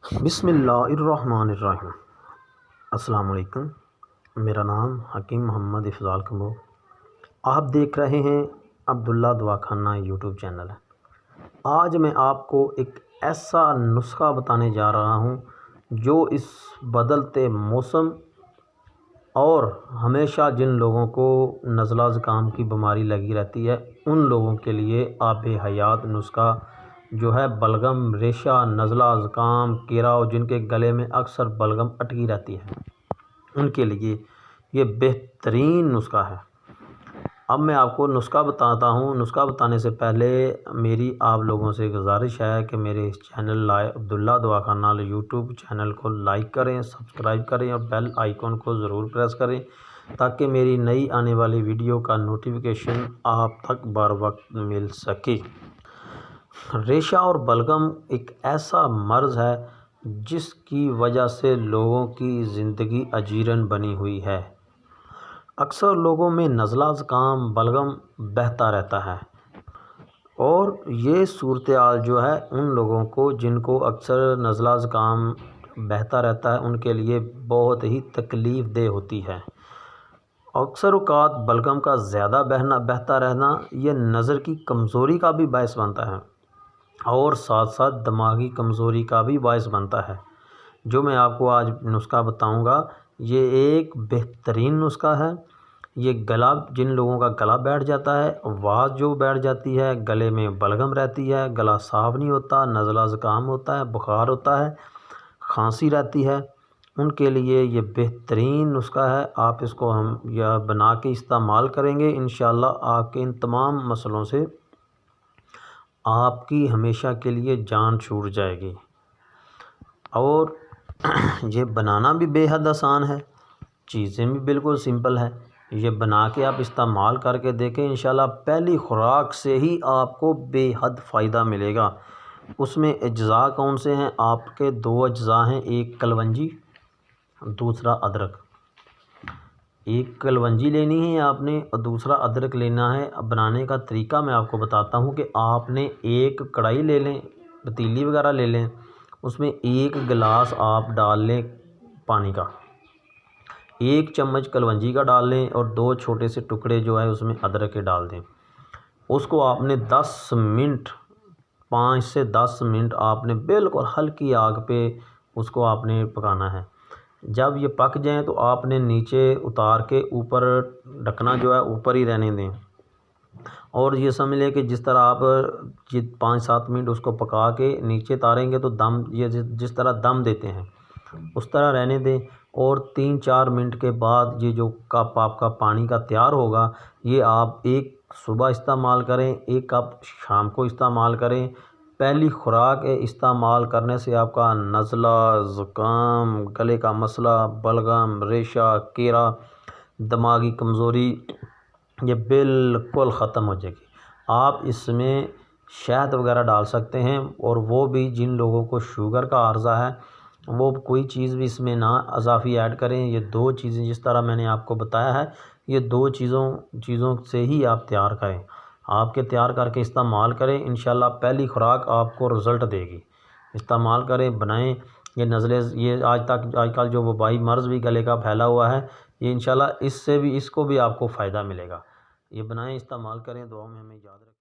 बिस्मिल्लाहिर्रहमानिर्रहीम। अस्सलाम वालेकुम। मेरा नाम हकीम मोहम्मद इफ़ज़ाल कम्बो। आप देख रहे हैं अब्दुल्ला दवाखाना यूट्यूब चैनल है। आज मैं आपको एक ऐसा नुस्ख़ा बताने जा रहा हूँ जो इस बदलते मौसम और हमेशा जिन लोगों को नज़ला ज़ुकाम की बीमारी लगी रहती है उन लोगों के लिए आबे हयात नुस्ख़ा जो है बलगम, रेशा, नज़ला ज़ुकाम, केराव, जिनके गले में अक्सर बलगम अटकी रहती है, उनके लिए ये बेहतरीन नुस्ख़ा है। अब मैं आपको नुस्ख़ा बताता हूँ। नुस्ख़ा बताने से पहले मेरी आप लोगों से गुजारिश है कि मेरे इस चैनल अब्दुल्ला दवाखाना यूट्यूब चैनल को लाइक करें, सब्सक्राइब करें और बेल आइकॉन को ज़रूर प्रेस करें ताकि मेरी नई आने वाली वीडियो का नोटिफिकेशन आप तक बर वक्त मिल सके। रेशा और बलगम एक ऐसा मर्ज़ है जिसकी वजह से लोगों की ज़िंदगी अजीरन बनी हुई है। अक्सर लोगों में नज़ला ज़ुकाम, बलगम बहता रहता है और ये सूरत हाल जो है उन लोगों को जिनको अक्सर नज़ला ज़ुकाम बहता रहता है उनके लिए बहुत ही तकलीफ़ देह होती है। अक्सर औक़ात बलगम का ज़्यादा बहता रहना यह नज़र की कमज़ोरी का भी बायस बनता है और साथ साथ दिमागी कमज़ोरी का भी बायस बनता है। जो मैं आपको आज नुस्ख़ा बताऊंगा ये एक बेहतरीन नुस्ख़ा है। ये गला, जिन लोगों का गला बैठ जाता है, आवाज़ जो बैठ जाती है, गले में बलगम रहती है, गला साफ़ नहीं होता, नज़ला ज़ुकाम होता है, बुखार होता है, खांसी रहती है, उनके लिए ये बेहतरीन नुस्ख़ा है। आप इसको हम या बना के इस्तेमाल करेंगे, इंशाअल्लाह आपके इन तमाम मसलों से आपकी हमेशा के लिए जान छूट जाएगी। और ये बनाना भी बेहद आसान है, चीज़ें भी बिल्कुल सिंपल है। ये बना के आप इस्तेमाल करके देखें, इंशाल्लाह पहली खुराक से ही आपको बेहद फ़ायदा मिलेगा। उसमें अज्ज़ा कौन से हैं? आपके दो अज्ज़ा हैं, एक कलवंजी, दूसरा अदरक। एक कलवंजी लेनी है आपने और दूसरा अदरक लेना है। अब बनाने का तरीका मैं आपको बताता हूँ कि आपने एक कढ़ाई ले लें, पतीली वगैरह ले लें, उसमें एक गिलास आप डाल लें पानी का, एक चम्मच कलवंजी का डाल लें और दो छोटे से टुकड़े जो है उसमें अदरक के डाल दें। उसको आपने 10 मिनट, 5 से 10 मिनट आपने बिल्कुल हल्की आग पे उसको आपने पकाना है। जब ये पक जाएं तो आपने नीचे उतार के ऊपर ढकना जो है ऊपर ही रहने दें और ये समझ लें कि जिस तरह आप 5-7 मिनट उसको पका के नीचे तारेंगे तो दम, ये जिस तरह दम देते हैं उस तरह रहने दें। और 3-4 मिनट के बाद ये जो कप आपका पानी का तैयार होगा, ये आप एक सुबह इस्तेमाल करें, एक कप शाम को इस्तेमाल करें। पहली खुराक इस्तेमाल करने से आपका नज़ला ज़ुकाम, गले का मसला, बलगम, रेशा, केरा, दिमागी कमज़ोरी ये बिल्कुल ख़त्म हो जाएगी। आप इसमें शहद वगैरह डाल सकते हैं और वो भी जिन लोगों को शुगर का आर्ज़ा है वो कोई चीज़ भी इसमें ना अज़ाफ़ी ऐड करें। ये दो चीज़ें जिस तरह मैंने आपको बताया है, ये दो चीज़ों से ही आप तैयार करें। आपके तैयार करके इस्तेमाल करें, इंशाल्लाह पहली खुराक आपको रिज़ल्ट देगी। इस्तेमाल करें, बनाएं। ये नज़ले, ये आजकल जो वबाई मर्ज़ भी गले का फैला हुआ है, ये इंशाल्लाह इसको भी आपको फ़ायदा मिलेगा। ये बनाएं, इस्तेमाल करें। दुआ में हमें याद रखें।